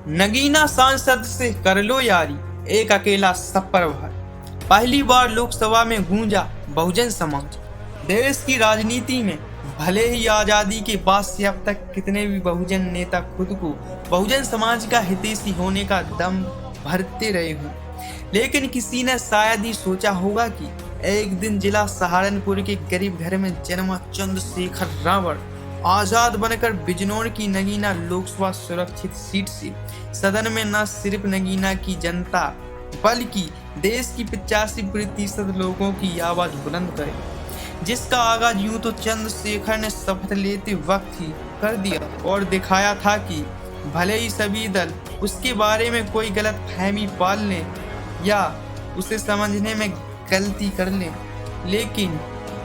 नगीना सांसद से कर लो यारी, एक अकेला सब पर भारी। पहली बार लोकसभा में गूंजा बहुजन समाज। देश की राजनीति में भले ही आजादी के बाद से अब तक कितने भी बहुजन नेता खुद को बहुजन समाज का हितैषी होने का दम भरते रहे हों, लेकिन किसी ने शायद ही सोचा होगा कि एक दिन जिला सहारनपुर के गरीब घर में जन्मा चंद्रशेखर रावण आजाद बनकर बिजनौर की नगीना लोकसभा सुरक्षित सीट से सदन में न सिर्फ नगीना की जनता बल्कि देश की 85% लोगों की आवाज बुलंद करे, जिसका आगाज यूं तो चंद्रशेखर ने शपथ लेते वक्त ही कर दिया और दिखाया था कि भले ही सभी दल उसके बारे में कोई गलत फहमी पाल लें या उसे समझने में गलती कर लें, लेकिन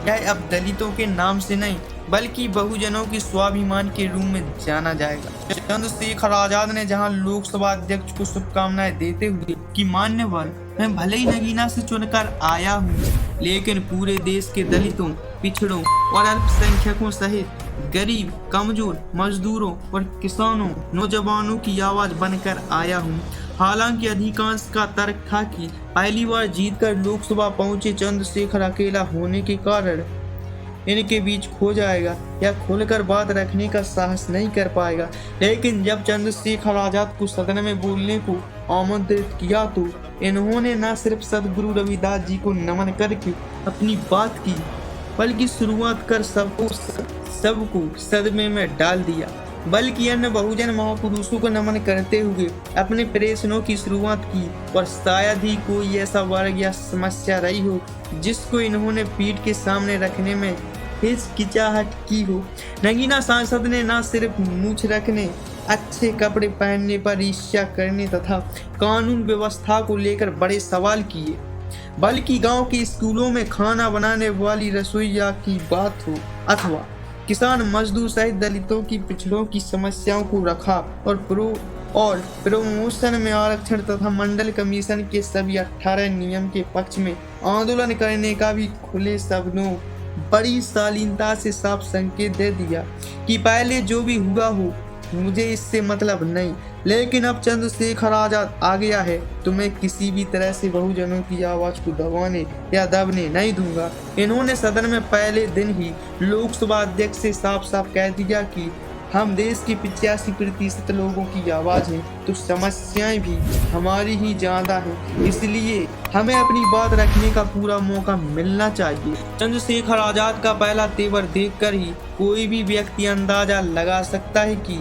यह अब दलितों के नाम से नहीं बल्कि बहुजनों के स्वाभिमान के रूप में जाना जाएगा। चंद्रशेखर आजाद ने जहां लोकसभा अध्यक्ष को शुभकामनाएं देते हुए कि मान्यवर मैं भले ही नगीना से चुनकर आया हूं, लेकिन पूरे देश के दलितों, पिछड़ों और अल्पसंख्यकों सहित गरीब, कमजोर, मजदूरों और किसानों, नौजवानों की आवाज बनकर आया हूं। हालांकि अधिकांश का तर्क था कि पहली बार जीतकर लोकसभा पहुंचे चंद्रशेखर अकेला होने के कारण इनके बीच खो जाएगा या खुलकर बात रखने का साहस नहीं कर पाएगा, लेकिन जब चंद्रशेखर आजाद को सदन में बोलने को आमंत्रित किया तो इन्होंने न सिर्फ सदगुरु रविदास जी को नमन करके अपनी बात की, बल्कि शुरुआत कर सबको सदमे में डाल दिया, बल्कि अन्य बहुजन महापुरुषों को नमन करते हुए अपने प्रश्नों की शुरुआत की। और शायद ही कोई ऐसा वर्ग या समस्या रही हो जिसको इन्होंने पीठ के सामने रखने में हिचकिचाहट की हो। नगीना सांसद ने न सिर्फ मूछ रखने, अच्छे कपड़े पहनने पर ईर्ष्या करने तथा कानून व्यवस्था को लेकर बड़े सवाल किए, बल्कि गांव के स्कूलों में खाना बनाने वाली रसोइया की बात हो अथवा किसान, मजदूर सहित दलितों की, पिछड़ों की समस्याओं को रखा और प्रमोशन में आरक्षण तथा मंडल कमीशन के सभी 18 नियम के पक्ष में आंदोलन करने का भी खुले शब्दों बड़ी शालीनता से साफ संकेत दे दिया कि पहले जो भी हुआ हो मुझे इससे मतलब नहीं, लेकिन अब चंद्रशेखर आजाद आ गया है तो मैं किसी भी तरह से बहुजनों की आवाज को दबाने या दबने नहीं दूंगा। इन्होंने सदन में पहले दिन ही लोकसभा अध्यक्ष से साफ साफ कह दिया कि हम देश के 85% लोगों की आवाज हैं, तो समस्याएं भी हमारी ही ज्यादा हैं, इसलिए हमें अपनी बात रखने का पूरा मौका मिलना चाहिए। चंद्रशेखर आजाद का पहला तेवर देखकर ही कोई भी व्यक्ति अंदाजा लगा सकता है कि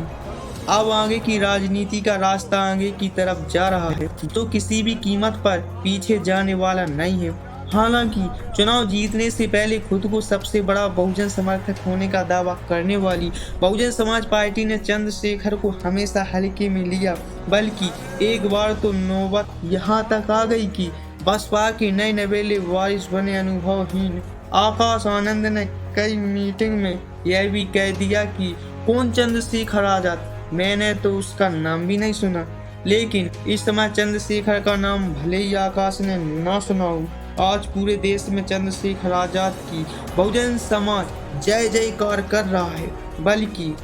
अब आगे की राजनीति का रास्ता आगे की तरफ जा रहा है, तो किसी भी कीमत पर पीछे जाने वाला नहीं है। हालांकि चुनाव जीतने से पहले खुद को सबसे बड़ा बहुजन समर्थक होने का दावा करने वाली बहुजन समाज पार्टी ने चंद्रशेखर को हमेशा हल्के में लिया, बल्कि एक बार तो नौबत यहाँ तक आ गई कि बसपा के नए नवेले वारिस बने अनुभवहीन आकाश आनंद ने कई मीटिंग में यह भी कह दिया कि कौन चंद्रशेखर आजाद, मैंने तो उसका नाम भी नहीं सुना। लेकिन इस समय चंद्रशेखर का नाम भले ही आकाश ने ना सुना हो, आज पूरे देश में चंद्रशेखर आजाद की बहुजन समाज जय जयकार कर रहा है, बल्कि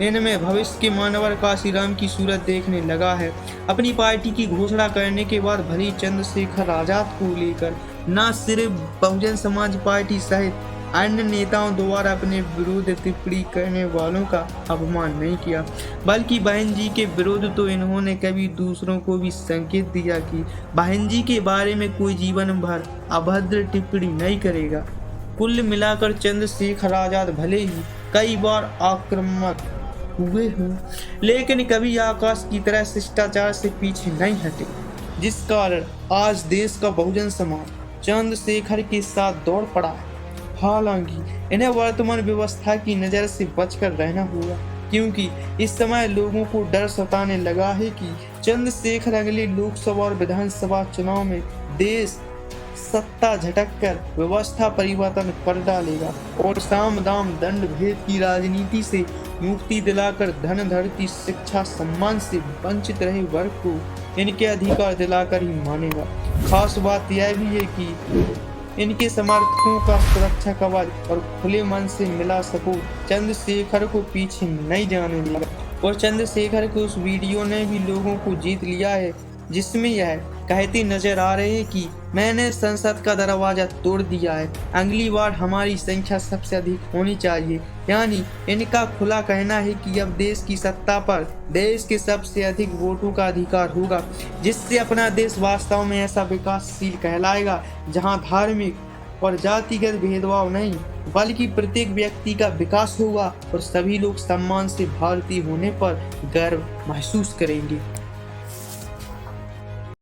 इनमें भविष्य के मानवर काशीराम की सूरत देखने लगा है। अपनी पार्टी की घोषणा करने के बाद भले चंद्रशेखर आजाद को लेकर न सिर्फ बहुजन समाज पार्टी सहित अन्य नेताओं द्वारा अपने विरुद्ध टिप्पणी करने वालों का अपमान नहीं किया, बल्कि बहन जी के विरुद्ध तो इन्होंने कभी दूसरों को भी संकेत दिया कि बहन जी के बारे में कोई जीवन भर अभद्र टिप्पणी नहीं करेगा। कुल मिलाकर चंद्रशेखर आजाद भले ही कई बार आक्रामक हुए हों, लेकिन कभी आकाश की तरह शिष्टाचार से पीछे नहीं हटे, जिस कारण आज देश का बहुजन समाज चंद्रशेखर के साथ दौड़ पड़ा है। हालांकि इन्हें वर्तमान व्यवस्था की नज़र से बचकर रहना होगा, क्योंकि इस समय लोगों को डर सताने लगा है कि चंद्रशेखर अगले लोकसभा और विधानसभा चुनाव में देश सत्ता झटक कर व्यवस्था परिवर्तन कर डालेगा और साम दाम दंड भेद की राजनीति से मुक्ति दिलाकर धन धरती शिक्षा सम्मान से वंचित रहे वर्ग को इनके अधिकार दिलाकर ही मानेगा। खास बात यह भी है कि इनके समर्थकों का सुरक्षा कवच और खुले मन से मिला सपोर्ट चंद्रशेखर को पीछे नहीं जाने देगा। और चंद्रशेखर के उस वीडियो ने भी लोगों को जीत लिया है, जिसमें यह कहते नजर आ रहे हैं कि मैंने संसद का दरवाजा तोड़ दिया है, अगली बार हमारी संख्या सबसे अधिक होनी चाहिए। यानी इनका खुला कहना है कि अब देश की सत्ता पर देश के सबसे अधिक वोटों का अधिकार होगा, जिससे अपना देश वास्तव में ऐसा विकासशील कहलाएगा जहां धार्मिक और जातिगत भेदभाव नहीं बल्कि प्रत्येक व्यक्ति का विकास होगा और सभी लोग सम्मान से भारतीय होने पर गर्व महसूस करेंगे।